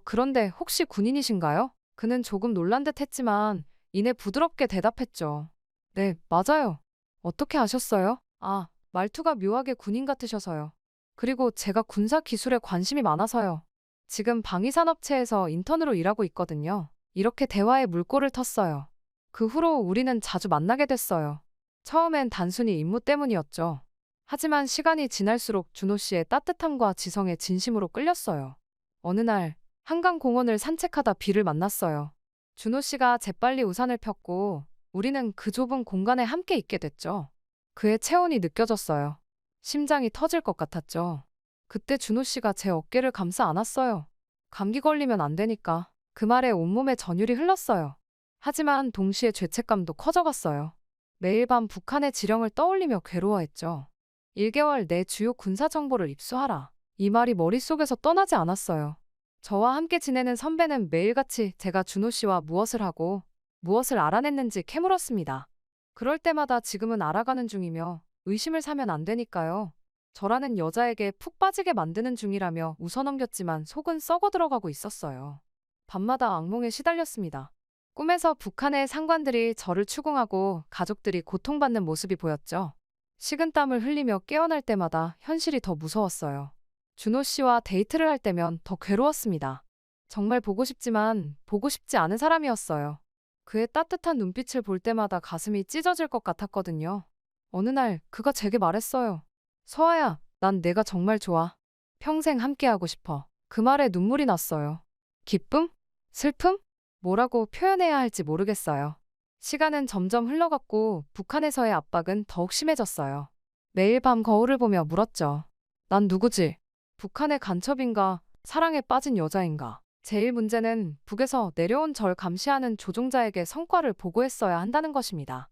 S1: 그런데 혹시 군인이신가요? 그는 조금 놀란 듯 했지만 이내 부드럽게 대답했죠. 네, 맞아요. 어떻게 아셨어요? 아, 말투가 묘하게 군인 같으셔서요. 그리고 제가 군사 기술에 관심이 많아서요. 지금 방위산업체에서 인턴으로 일하고 있거든요. 이렇게 대화에 물꼬를 텄어요. 그 후로 우리는 자주 만나게 됐어요. 처음엔 단순히 임무 때문이었죠. 하지만 시간이 지날수록 준호 씨의 따뜻함과 지성에 진심으로 끌렸어요. 어느 날 한강공원을 산책하다 비를 만났어요. 준호 씨가 재빨리 우산을 폈고 우리는 그 좁은 공간에 함께 있게 됐죠. 그의 체온이 느껴졌어요. 심장이 터질 것 같았죠. 그때 준호 씨가 제 어깨를 감싸 안았어요. 감기 걸리면 안 되니까. 그 말에 온몸에 전율이 흘렀어요. 하지만 동시에 죄책감도 커져갔어요. 매일 밤 북한의 지령을 떠올리며 괴로워했죠. 1개월 내 주요 군사 정보를 입수하라. 이 말이 머릿속에서 떠나지 않았어요. 저와 함께 지내는 선배는 매일같이 제가 준호 씨와 무엇을 하고 무엇을 알아냈는지 캐물었습니다. 그럴 때마다 지금은 알아가는 중이며 의심을 사면 안 되니까요. 저라는 여자에게 푹 빠지게 만드는 중이라며 웃어넘겼지만 속은 썩어 들어가고 있었어요. 밤마다 악몽에 시달렸습니다. 꿈에서 북한의 상관들이 저를 추궁하고 가족들이 고통받는 모습이 보였죠. 식은땀을 흘리며 깨어날 때마다 현실이 더 무서웠어요. 준호 씨와 데이트를 할 때면 더 괴로웠습니다. 정말 보고 싶지만 보고 싶지 않은 사람이었어요. 그의 따뜻한 눈빛을 볼 때마다 가슴이 찢어질 것 같았거든요. 어느 날 그가 제게 말했어요. 서아야, 난 내가 정말 좋아. 평생 함께하고 싶어. 그 말에 눈물이 났어요. 기쁨? 슬픔? 뭐라고 표현해야 할지 모르겠어요. 시간은 점점 흘러갔고 북한에서의 압박은 더욱 심해졌어요. 매일 밤 거울을 보며 물었죠. 난 누구지? 북한의 간첩인가? 사랑에 빠진 여자인가? 제일 문제는 북에서 내려온 절 감시하는 조종자에게 성과를 보고했어야 한다는 것입니다.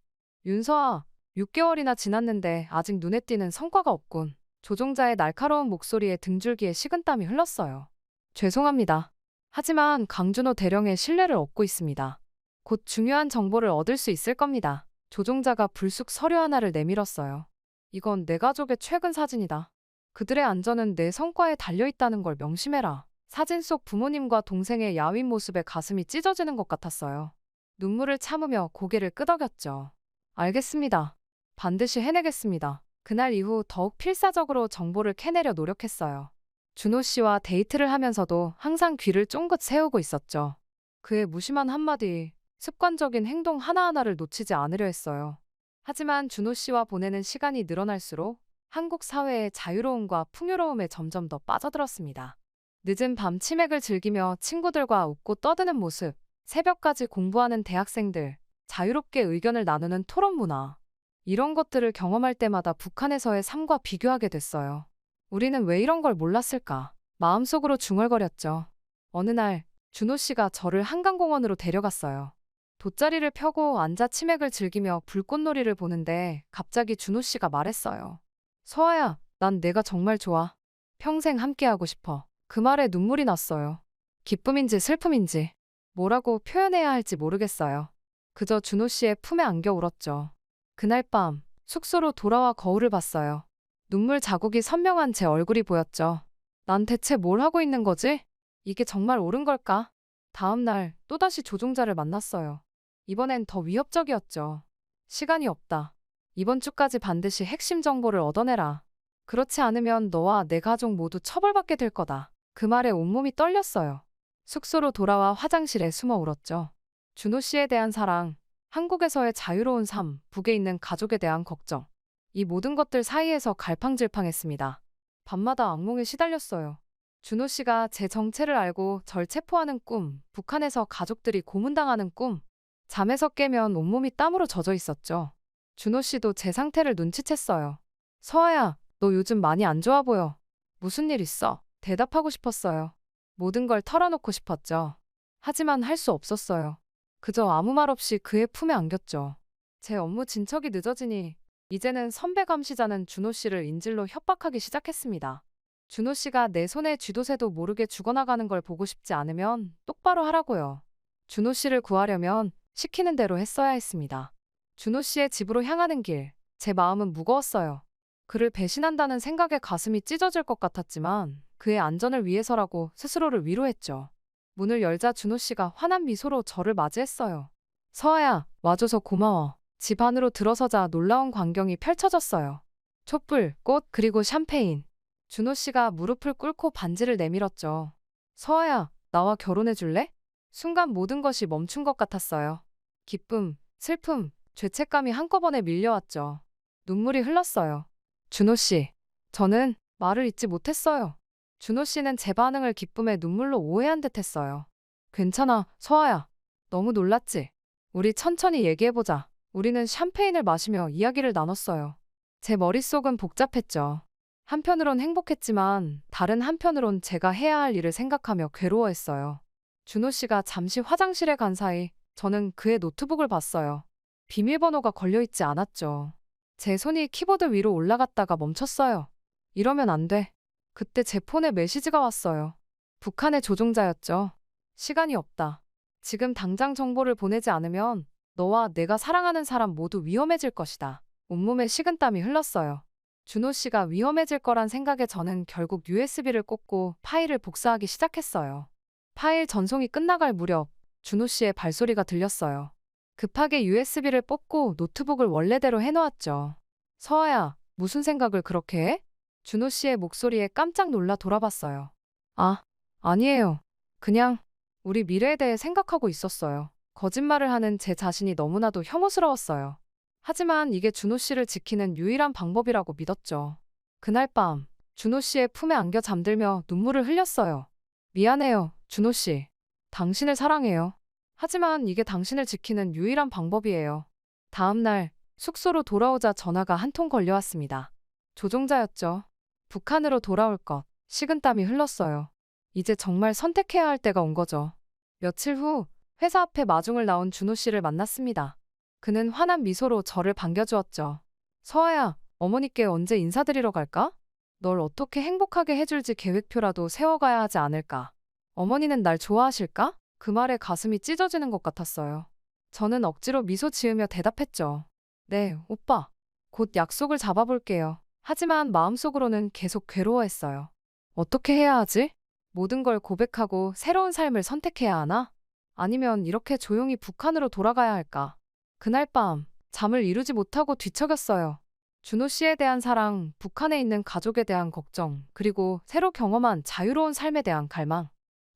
S1: 윤서아, 6개월이나 지났는데 아직 눈에 띄는 성과가 없군. 조종자의 날카로운 목소리에 등줄기에 식은땀이 흘렀어요. 죄송합니다. 하지만 강준호 대령의 신뢰를 얻고 있습니다. 곧 중요한 정보를 얻을 수 있을 겁니다. 조종자가 불쑥 서류 하나를 내밀었어요. 이건 내 가족의 최근 사진이다. 그들의 안전은 내 성과에 달려있다는 걸 명심해라. 사진 속 부모님과 동생의 야윈 모습에 가슴이 찢어지는 것 같았어요. 눈물을 참으며 고개를 끄덕였죠. 알겠습니다. 반드시 해내겠습니다. 그날 이후 더욱 필사적으로 정보를 캐내려 노력했어요. 준호 씨와 데이트를 하면서도 항상 귀를 쫑긋 세우고 있었죠. 그의 무심한 한마디, 습관적인 행동 하나하나를 놓치지 않으려 했어요. 하지만 준호 씨와 보내는 시간이 늘어날수록 한국 사회의 자유로움과 풍요로움에 점점 더 빠져들었습니다. 늦은 밤 치맥을 즐기며 친구들과 웃고 떠드는 모습, 새벽까지 공부하는 대학생들, 자유롭게 의견을 나누는 토론 문화. 이런 것들을 경험할 때마다 북한에서의 삶과 비교하게 됐어요. 우리는 왜 이런 걸 몰랐을까? 마음속으로 중얼거렸죠. 어느 날 준호 씨가 저를 한강공원으로 데려갔어요. 돗자리를 펴고 앉아 치맥을 즐기며 불꽃놀이를 보는데 갑자기 준호 씨가 말했어요. 서아야, 난 내가 정말 좋아. 평생 함께하고 싶어. 그 말에 눈물이 났어요. 기쁨인지 슬픔인지 뭐라고 표현해야 할지 모르겠어요. 그저 준호 씨의 품에 안겨 울었죠. 그날 밤 숙소로 돌아와 거울을 봤어요. 눈물 자국이 선명한 제 얼굴이 보였죠. 난 대체 뭘 하고 있는 거지? 이게 정말 옳은 걸까? 다음 날 또다시 조종자를 만났어요. 이번엔 더 위협적이었죠. 시간이 없다. 이번 주까지 반드시 핵심 정보를 얻어내라. 그렇지 않으면 너와 내 가족 모두 처벌받게 될 거다. 그 말에 온몸이 떨렸어요. 숙소로 돌아와 화장실에 숨어 울었죠. 준호 씨에 대한 사랑, 한국에서의 자유로운 삶, 북에 있는 가족에 대한 걱정. 이 모든 것들 사이에서 갈팡질팡했습니다. 밤마다 악몽에 시달렸어요. 준호 씨가 제 정체를 알고 절 체포하는 꿈, 북한에서 가족들이 고문당하는 꿈. 잠에서 깨면 온몸이 땀으로 젖어 있었죠. 준호 씨도 제 상태를 눈치챘어요. 서아야, 너 요즘 많이 안 좋아 보여. 무슨 일 있어? 대답하고 싶었어요. 모든 걸 털어놓고 싶었죠. 하지만 할 수 없었어요. 그저 아무 말 없이 그의 품에 안겼죠. 제 업무 진척이 늦어지니 이제는 선배 감시자는 준호 씨를 인질로 협박하기 시작했습니다. 준호 씨가 내 손에 쥐도새도 모르게 죽어나가는 걸 보고 싶지 않으면 똑바로 하라고요. 준호 씨를 구하려면 시키는 대로 했어야 했습니다. 준호 씨의 집으로 향하는 길, 제 마음은 무거웠어요. 그를 배신한다는 생각에 가슴이 찢어질 것 같았지만 그의 안전을 위해서라고 스스로를 위로했죠. 문을 열자 준호 씨가 환한 미소로 저를 맞이했어요. 서아야, 와줘서 고마워. 집 안으로 들어서자 놀라운 광경이 펼쳐졌어요. 촛불, 꽃, 그리고 샴페인. 준호 씨가 무릎을 꿇고 반지를 내밀었죠. 서아야, 나와 결혼해 줄래? 순간 모든 것이 멈춘 것 같았어요. 기쁨, 슬픔, 죄책감이 한꺼번에 밀려왔죠. 눈물이 흘렀어요. 준호 씨, 저는 말을 잇지 못했어요. 준호 씨는 제 반응을 기쁨의 눈물로 오해한 듯 했어요. 괜찮아, 서아야. 너무 놀랐지? 우리 천천히 얘기해보자. 우리는 샴페인을 마시며 이야기를 나눴어요. 제 머릿속은 복잡했죠. 한편으론 행복했지만 다른 한편으론 제가 해야 할 일을 생각하며 괴로워했어요. 준호 씨가 잠시 화장실에 간 사이 저는 그의 노트북을 봤어요. 비밀번호가 걸려있지 않았죠. 제 손이 키보드 위로 올라갔다가 멈췄어요. 이러면 안 돼. 그때 제 폰에 메시지가 왔어요. 북한의 조종자였죠. 시간이 없다. 지금 당장 정보를 보내지 않으면 너와 내가 사랑하는 사람 모두 위험해질 것이다. 온몸에 식은땀이 흘렀어요. 준호 씨가 위험해질 거란 생각에 저는 결국 USB를 꽂고 파일을 복사하기 시작했어요. 파일 전송이 끝나갈 무렵 준호 씨의 발소리가 들렸어요. 급하게 USB를 뽑고 노트북을 원래대로 해놓았죠. 서아야, 무슨 생각을 그렇게 해? 준호 씨의 목소리에 깜짝 놀라 돌아봤어요. 아, 아니에요. 그냥 우리 미래에 대해 생각하고 있었어요. 거짓말을 하는 제 자신이 너무나도 혐오스러웠어요. 하지만 이게 준호 씨를 지키는 유일한 방법이라고 믿었죠. 그날 밤, 준호 씨의 품에 안겨 잠들며 눈물을 흘렸어요. 미안해요, 준호 씨. 당신을 사랑해요. 하지만 이게 당신을 지키는 유일한 방법이에요. 다음 날, 숙소로 돌아오자 전화가 한 통 걸려왔습니다. 조종자였죠. 북한으로 돌아올 것, 식은땀이 흘렀어요. 이제 정말 선택해야 할 때가 온 거죠. 며칠 후, 회사 앞에 마중을 나온 준호 씨를 만났습니다. 그는 환한 미소로 저를 반겨주었죠. 서아야, 어머니께 언제 인사드리러 갈까? 널 어떻게 행복하게 해줄지 계획표라도 세워가야 하지 않을까? 어머니는 날 좋아하실까? 그 말에 가슴이 찢어지는 것 같았어요. 저는 억지로 미소 지으며 대답했죠. 네, 오빠. 곧 약속을 잡아볼게요. 하지만 마음속으로는 계속 괴로워했어요. 어떻게 해야 하지? 모든 걸 고백하고 새로운 삶을 선택해야 하나? 아니면 이렇게 조용히 북한으로 돌아가야 할까? 그날 밤, 잠을 이루지 못하고 뒤척였어요. 준호 씨에 대한 사랑, 북한에 있는 가족에 대한 걱정, 그리고 새로 경험한 자유로운 삶에 대한 갈망.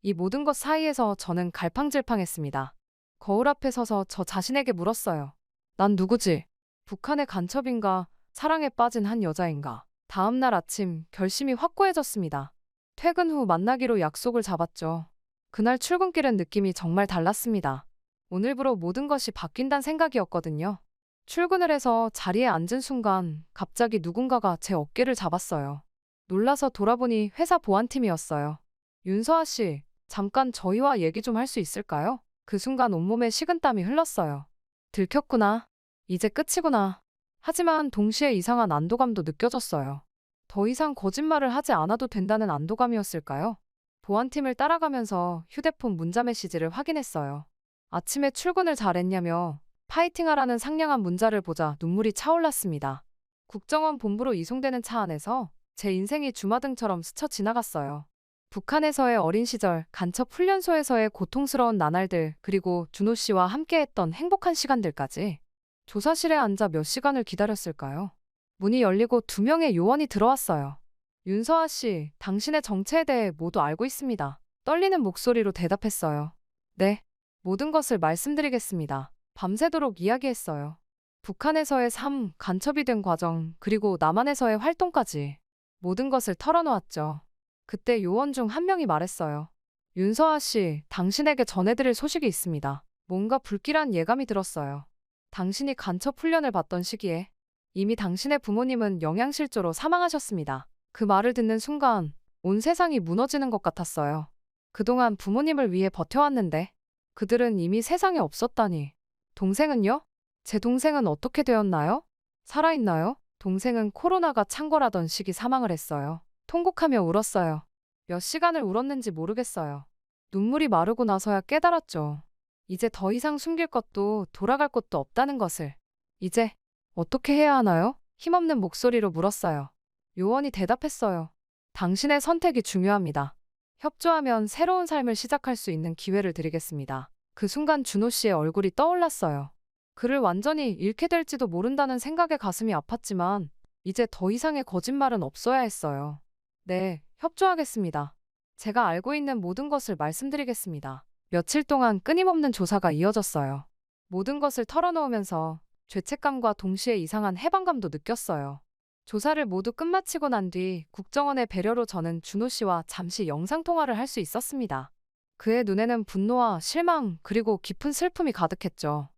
S1: 이 모든 것 사이에서 저는 갈팡질팡했습니다. 거울 앞에 서서 저 자신에게 물었어요. 난 누구지? 북한의 간첩인가? 사랑에 빠진 한 여자인가? 다음 날 아침 결심이 확고해졌습니다. 퇴근 후 만나기로 약속을 잡았죠. 그날 출근길은 느낌이 정말 달랐습니다. 오늘부로 모든 것이 바뀐다는 생각이었거든요. 출근을 해서 자리에 앉은 순간 갑자기 누군가가 제 어깨를 잡았어요. 놀라서 돌아보니 회사 보안팀이었어요. 윤서아 씨, 잠깐 저희와 얘기 좀 할 수 있을까요? 그 순간 온몸에 식은땀이 흘렀어요. 들켰구나. 이제 끝이구나. 하지만 동시에 이상한 안도감도 느껴졌어요. 더 이상 거짓말을 하지 않아도 된다는 안도감이었을까요? 보안팀을 따라가면서 휴대폰 문자 메시지를 확인했어요. 아침에 출근을 잘했냐며 파이팅하라는 상냥한 문자를 보자 눈물이 차올랐습니다. 국정원 본부로 이송되는 차 안에서 제 인생이 주마등처럼 스쳐 지나갔어요. 북한에서의 어린 시절, 간첩 훈련소에서의 고통스러운 나날들, 그리고 준호 씨와 함께했던 행복한 시간들까지. 조사실에 앉아 몇 시간을 기다렸을까요? 문이 열리고 2명의 요원이 들어왔어요. 윤서아 씨, 당신의 정체에 대해 모두 알고 있습니다. 떨리는 목소리로 대답했어요. 네, 모든 것을 말씀드리겠습니다. 밤새도록 이야기했어요. 북한에서의 삶, 간첩이 된 과정, 그리고 남한에서의 활동까지. 모든 것을 털어놓았죠. 그때 요원 중 한 명이 말했어요. 윤서아 씨, 당신에게 전해드릴 소식이 있습니다. 뭔가 불길한 예감이 들었어요. 당신이 간첩 훈련을 받던 시기에 이미 당신의 부모님은 영양실조로 사망하셨습니다. 그 말을 듣는 순간 온 세상이 무너지는 것 같았어요. 그동안 부모님을 위해 버텨왔는데 그들은 이미 세상에 없었다니. 동생은요? 제 동생은 어떻게 되었나요? 살아있나요? 동생은 코로나가 창궐하던 시기 사망을 했어요. 통곡하며 울었어요. 몇 시간을 울었는지 모르겠어요. 눈물이 마르고 나서야 깨달았죠. 이제 더 이상 숨길 것도 돌아갈 곳도 없다는 것을. 이제 어떻게 해야 하나요? 힘없는 목소리로 물었어요. 요원이 대답했어요. 당신의 선택이 중요합니다. 협조하면 새로운 삶을 시작할 수 있는 기회를 드리겠습니다. 그 순간 준호 씨의 얼굴이 떠올랐어요. 그를 완전히 잃게 될지도 모른다는 생각에 가슴이 아팠지만 이제 더 이상의 거짓말은 없어야 했어요. 네, 협조하겠습니다. 제가 알고 있는 모든 것을 말씀드리겠습니다. 며칠 동안 끊임없는 조사가 이어졌어요. 모든 것을 털어놓으면서 죄책감과 동시에 이상한 해방감도 느꼈어요. 조사를 모두 끝마치고 난 뒤 국정원의 배려로 저는 준호 씨와 잠시 영상통화를 할 수 있었습니다. 그의 눈에는 분노와 실망 그리고 깊은 슬픔이 가득했죠.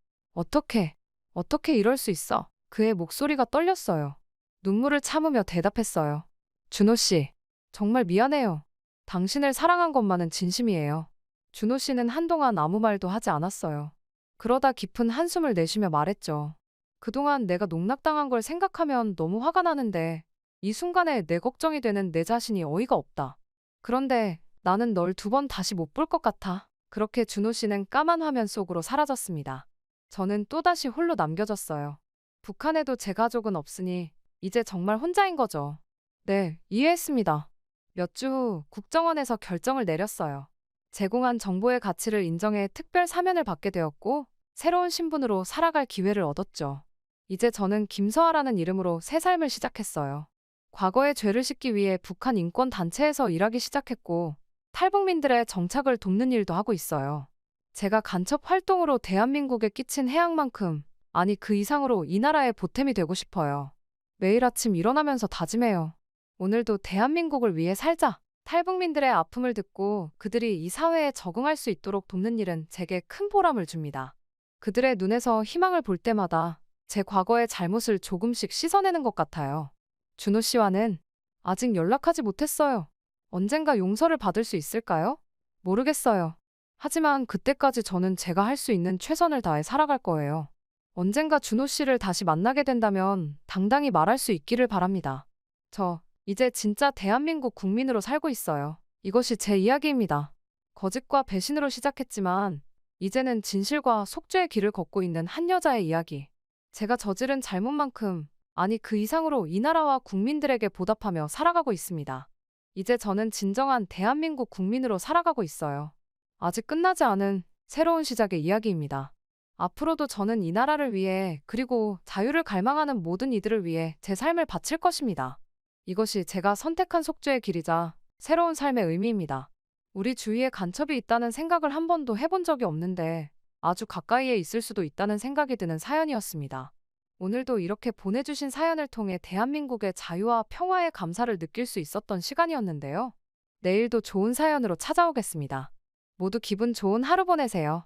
S1: 어떻게 이럴 수 있어? 그의 목소리가 떨렸어요. 눈물을 참으며 대답했어요. 준호 씨, 정말 미안해요. 당신을 사랑한 것만은 진심이에요. 준호 씨는 한동안 아무 말도 하지 않았어요. 그러다 깊은 한숨을 내쉬며 말했죠. 그동안 내가 농락당한 걸 생각하면 너무 화가 나는데 이 순간에 내 걱정이 되는 내 자신이 어이가 없다. 그런데 나는 널 2번 다시 못 볼 것 같아. 그렇게 준호 씨는 까만 화면 속으로 사라졌습니다. 저는 또다시 홀로 남겨졌어요. 북한에도 제 가족은 없으니 이제 정말 혼자인 거죠. 네, 이해했습니다. 몇 주 후 국정원에서 결정을 내렸어요. 제공한 정보의 가치를 인정해 특별 사면을 받게 되었고, 새로운 신분으로 살아갈 기회를 얻었죠. 이제 저는 김서아라는 이름으로 새 삶을 시작했어요. 과거의 죄를 씻기 위해 북한 인권단체에서 일하기 시작했고, 탈북민들의 정착을 돕는 일도 하고 있어요. 제가 간첩 활동으로 대한민국에 끼친 해악만큼, 아니 그 이상으로 이 나라의 보탬이 되고 싶어요. 매일 아침 일어나면서 다짐해요. 오늘도 대한민국을 위해 살자. 탈북민들의 아픔을 듣고 그들이 이 사회에 적응할 수 있도록 돕는 일은 제게 큰 보람을 줍니다. 그들의 눈에서 희망을 볼 때마다 제 과거의 잘못을 조금씩 씻어내는 것 같아요. 준호 씨와는 아직 연락하지 못했어요. 언젠가 용서를 받을 수 있을까요? 모르겠어요. 하지만 그때까지 저는 제가 할 수 있는 최선을 다해 살아갈 거예요. 언젠가 준호 씨를 다시 만나게 된다면 당당히 말할 수 있기를 바랍니다. 저 이제 진짜 대한민국 국민으로 살고 있어요. 이것이 제 이야기입니다. 거짓과 배신으로 시작했지만 이제는 진실과 속죄의 길을 걷고 있는 한 여자의 이야기. 제가 저지른 잘못만큼, 아니 그 이상으로 이 나라와 국민들에게 보답하며 살아가고 있습니다. 이제 저는 진정한 대한민국 국민으로 살아가고 있어요. 아직 끝나지 않은 새로운 시작의 이야기입니다. 앞으로도 저는 이 나라를 위해 그리고 자유를 갈망하는 모든 이들을 위해 제 삶을 바칠 것입니다. 이것이 제가 선택한 속죄의 길이자 새로운 삶의 의미입니다. 우리 주위에 간첩이 있다는 생각을 한 번도 해본 적이 없는데 아주 가까이에 있을 수도 있다는 생각이 드는 사연이었습니다. 오늘도 이렇게 보내주신 사연을 통해 대한민국의 자유와 평화의 감사를 느낄 수 있었던 시간이었는데요. 내일도 좋은 사연으로 찾아오겠습니다. 모두 기분 좋은 하루 보내세요.